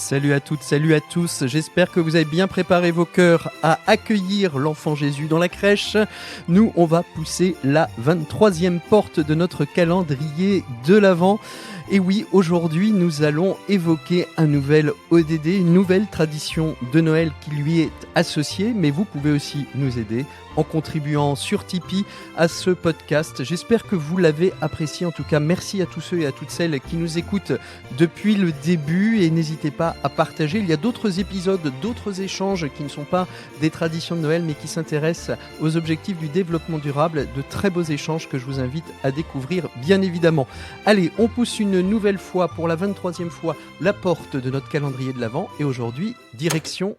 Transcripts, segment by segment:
Salut à toutes, salut à tous. J'espère que vous avez bien préparé vos cœurs à accueillir l'enfant Jésus dans la crèche. Nous, on va pousser la 23e porte de notre calendrier de l'Avent. Et oui, aujourd'hui, nous allons évoquer un nouvel ODD, une nouvelle tradition de Noël qui lui est associée, mais vous pouvez aussi nous aider en contribuant sur Tipeee à ce podcast. J'espère que vous l'avez apprécié. En tout cas, merci à tous ceux et à toutes celles qui nous écoutent depuis le début et n'hésitez pas à partager. Il y a d'autres épisodes, d'autres échanges qui ne sont pas des traditions de Noël mais qui s'intéressent aux objectifs du développement durable. De très beaux échanges que je vous invite à découvrir, bien évidemment. Allez, on pousse une nouvelle fois, pour la 23e fois, la porte de notre calendrier de l'Avent. Et aujourd'hui, direction...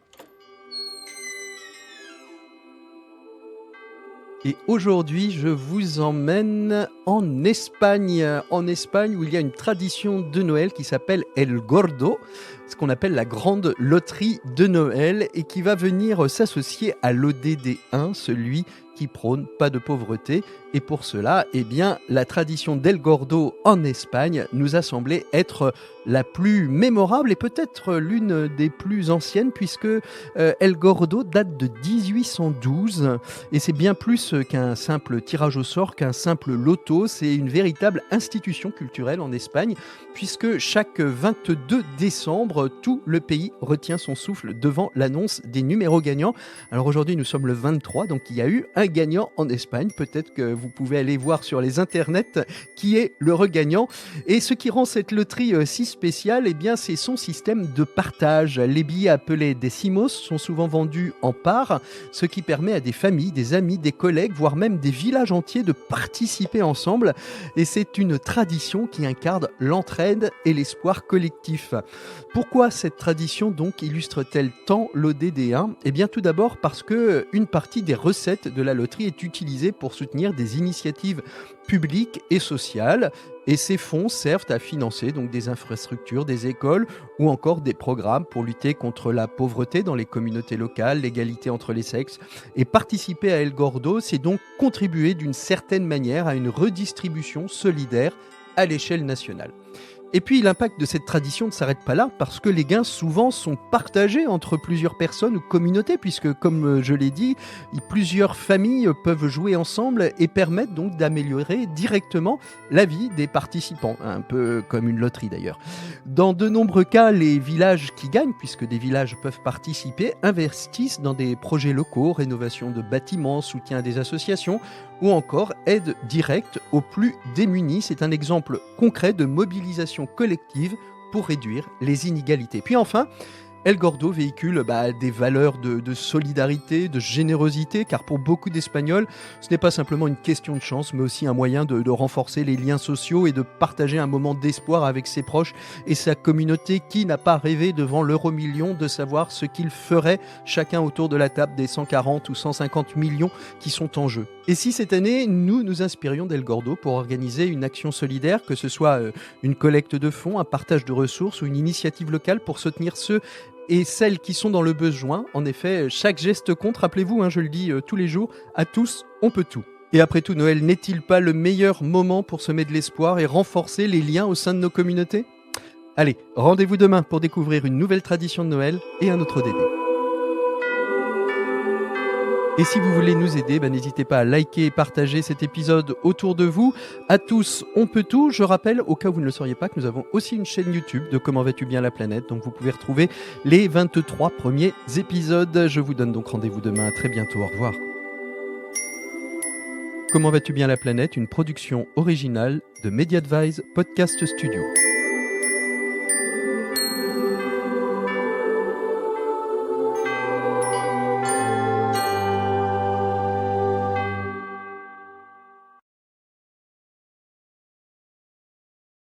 Et aujourd'hui, je vous emmène en Espagne où il y a une tradition de Noël qui s'appelle El Gordo, ce qu'on appelle la grande loterie de Noël, et qui va venir s'associer à l'ODD 1, celui qui prône pas de pauvreté. Et pour cela, eh bien, la tradition d'El Gordo en Espagne nous a semblé être la plus mémorable et peut-être l'une des plus anciennes, puisque El Gordo date de 1812 et c'est bien plus qu'un simple tirage au sort, qu'un simple loto. C'est une véritable institution culturelle en Espagne, puisque chaque 22 décembre, tout le pays retient son souffle devant l'annonce des numéros gagnants. Alors aujourd'hui, nous sommes le 23, donc il y a eu un gagnant en Espagne. Peut-être que vous pouvez aller voir sur les internets qui est l'heureux gagnant. Et ce qui rend cette loterie si spéciale, eh bien, c'est son système de partage. Les billets appelés décimos sont souvent vendus en parts, ce qui permet à des familles, des amis, des collègues, voire même des villages entiers de participer ensemble. Et c'est une tradition qui incarne l'entraide et l'espoir collectif. Pourquoi cette tradition donc illustre-t-elle tant l'ODD1 ? Eh bien, tout d'abord parce que une partie des recettes de la loterie est utilisée pour soutenir des initiatives publiques et sociales. Et ces fonds servent à financer donc des infrastructures, des écoles ou encore des programmes pour lutter contre la pauvreté dans les communautés locales, l'égalité entre les sexes. Et participer à El Gordo, c'est donc contribuer d'une certaine manière à une redistribution solidaire à l'échelle nationale. Et puis l'impact de cette tradition ne s'arrête pas là, parce que les gains souvent sont partagés entre plusieurs personnes ou communautés, puisque comme je l'ai dit, plusieurs familles peuvent jouer ensemble et permettent donc d'améliorer directement la vie des participants, un peu comme une loterie d'ailleurs. Dans de nombreux cas, les villages qui gagnent, puisque des villages peuvent participer, investissent dans des projets locaux, rénovation de bâtiments, soutien à des associations, ou encore aide directe aux plus démunis. C'est un exemple concret de mobilisation collective pour réduire les inégalités. Puis enfin, El Gordo véhicule des valeurs de solidarité, de générosité, car pour beaucoup d'Espagnols, ce n'est pas simplement une question de chance, mais aussi un moyen de renforcer les liens sociaux et de partager un moment d'espoir avec ses proches et sa communauté. Qui n'a pas rêvé devant l'euro-million de savoir ce qu'il ferait chacun autour de la table des 140 ou 150 millions qui sont en jeu ? Et si cette année, nous nous inspirions d'El Gordo pour organiser une action solidaire, que ce soit une collecte de fonds, un partage de ressources ou une initiative locale pour soutenir ceux et celles qui sont dans le besoin. En effet, chaque geste compte, rappelez-vous, je le dis tous les jours, à tous, on peut tout. Et après tout, Noël n'est-il pas le meilleur moment pour semer de l'espoir et renforcer les liens au sein de nos communautés ? Allez, rendez-vous demain pour découvrir une nouvelle tradition de Noël et un autre ODD. Et si vous voulez nous aider, n'hésitez pas à liker et partager cet épisode autour de vous. À tous, on peut tout. Je rappelle, au cas où vous ne le sauriez pas, que nous avons aussi une chaîne YouTube de Comment vas-tu bien la planète. Donc vous pouvez retrouver les 23 premiers épisodes. Je vous donne donc rendez-vous demain. À très bientôt. Au revoir. Comment vas-tu bien la planète ? Une production originale de Mediadvise Podcast Studio.